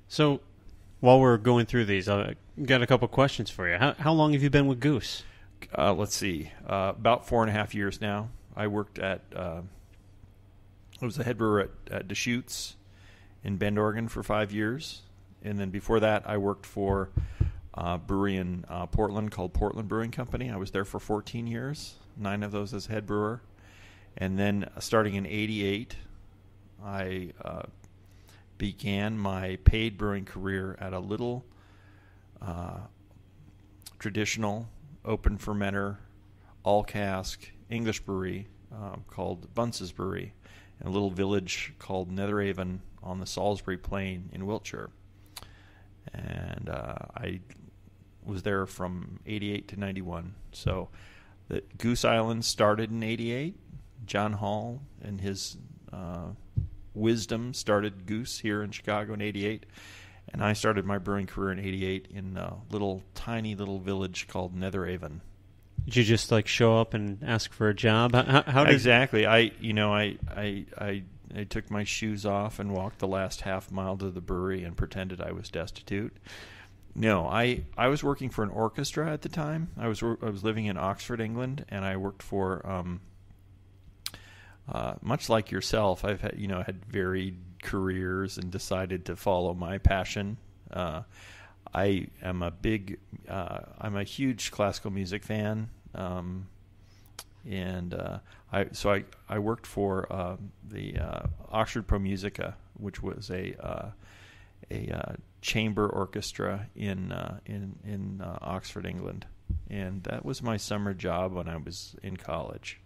So, while we're going through these, I got a couple questions for you. How long have you been with Goose? Let's see, about 4.5 years now. I worked at, I was the head brewer at Deschutes in Bend, Oregon for 5 years. And then before that, I worked for a brewery in Portland called Portland Brewing Company. I was there for 14 years, 9 of those as head brewer. And then starting in 88, I began my paid brewing career at a little traditional open fermenter, all cask English brewery called Bunce's Brewery in a little village called Netherhaven on the Salisbury Plain in Wiltshire. And I was there from 88 to 91. So the Goose Island started in 88. John Hall and his wisdom started Goose here in Chicago in 88. And I started my brewing career in 88 in a tiny little village called Netherhaven. Did you just show up and ask for a job? How did... Exactly. I took my shoes off and walked the last half mile to the brewery and pretended I was destitute. No, I was working for an orchestra at the time. I was living in Oxford, England, and I worked for much like yourself. I've had varied careers and decided to follow my passion. I am I'm a huge classical music fan, and I worked for the Oxford Pro Musica, which was a chamber orchestra in Oxford, England, and that was my summer job when I was in college.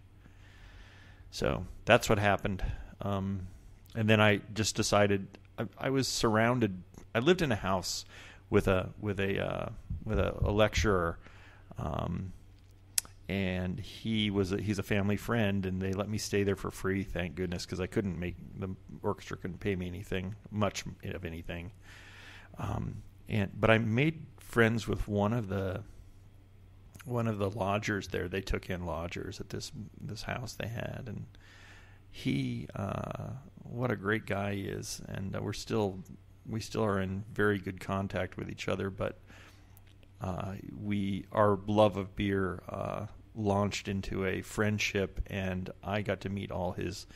So that's what happened. And then I just decided I was surrounded. I lived in a house with a lecturer, and he's a family friend, and they let me stay there for free. Thank goodness, because the orchestra couldn't pay me much of anything. But I made friends with one of the lodgers there. They took in lodgers at this house they had, and he, what a great guy he is, and we still are in very good contact with each other. But our love of beer launched into a friendship, and I got to meet all his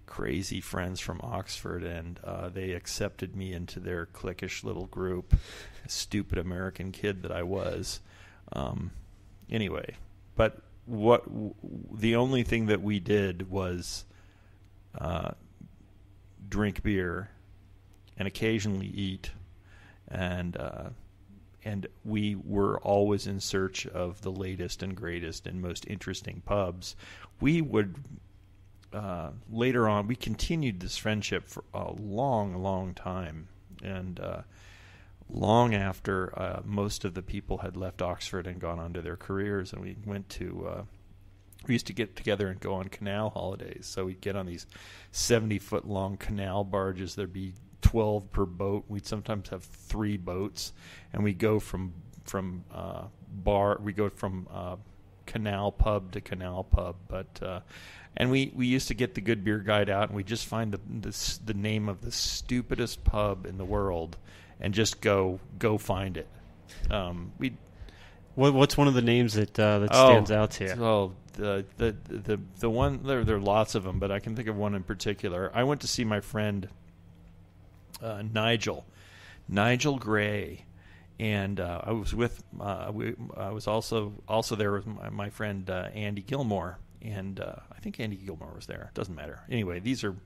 crazy friends from Oxford, and they accepted me into their cliquish little group, stupid American kid that I was. Anyway, but the only thing that we did was drink beer and occasionally eat, and we were always in search of the latest and greatest and most interesting pubs. We would later on, we continued this friendship for a long, long time, and long after most of the people had left Oxford and gone on to their careers, and we used to get together and go on canal holidays. So we'd get on these 70-foot long canal barges. There'd be 12 per boat. We'd sometimes have 3 boats, and we'd go from canal pub to canal pub. But and we used to get the good beer guide out, and we just find the name of the stupidest pub in the world and just go find it. What's one of the names that stands out to you? Oh, the one, there are lots of them, but I can think of one in particular. I went to see my friend Nigel Gray, and I was with I was also there with my friend Andy Gilmore, and I think Andy Gilmore was there. Doesn't matter. Anyway, these are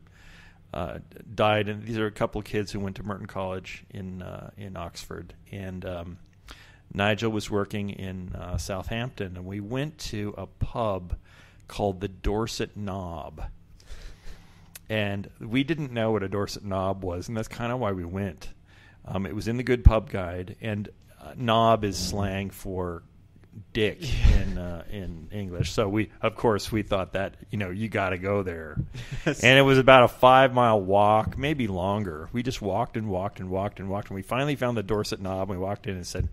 died, and these are a couple of kids who went to Merton College in Oxford, and Nigel was working in Southampton, and we went to a pub called the Dorset Knob. And we didn't know what a Dorset Knob was, and that's kind of why we went. It was in the Good Pub Guide, and knob is slang for dick in English. So we thought that, you got to go there. And it was about a 5-mile walk, maybe longer. We just walked and walked and walked and walked, and we finally found the Dorset Knob, and we walked in and said,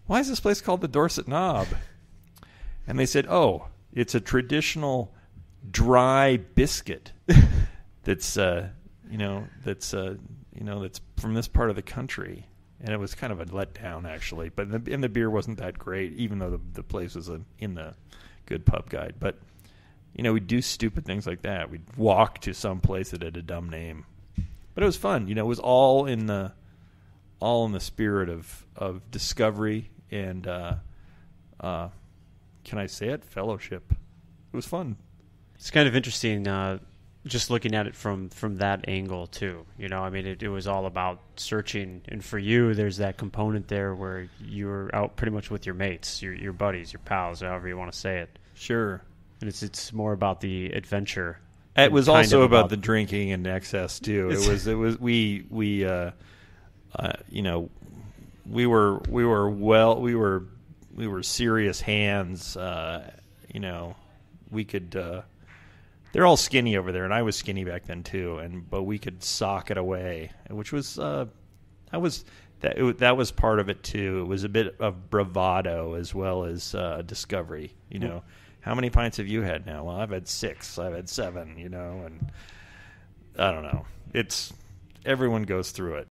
"Why is this place called the Dorset Knob?" And they said, "Oh, it's a traditional dry biscuit that's that's from this part of the country. And it was kind of a letdown, actually. But the beer wasn't that great, even though the place was in the good pub guide. But, we'd do stupid things like that. We'd walk to some place that had a dumb name. But it was fun. It was all in the spirit of discovery and, can I say it? Fellowship. It was fun. It's kind of interesting just looking at it from that angle, too. It was all about searching. And for you, there's that component there where you're out pretty much with your mates, your buddies, your pals, however you want to say it. Sure. And it's more about the adventure. It was also about the drinking and excess, too. We were serious hands. We could... they're all skinny over there, and I was skinny back then too. But we could sock it away, which was that was part of it too. It was a bit of bravado as well as discovery. How many pints have you had now? Well, I've had 6. I've had 7. And I don't know. Everyone goes through it.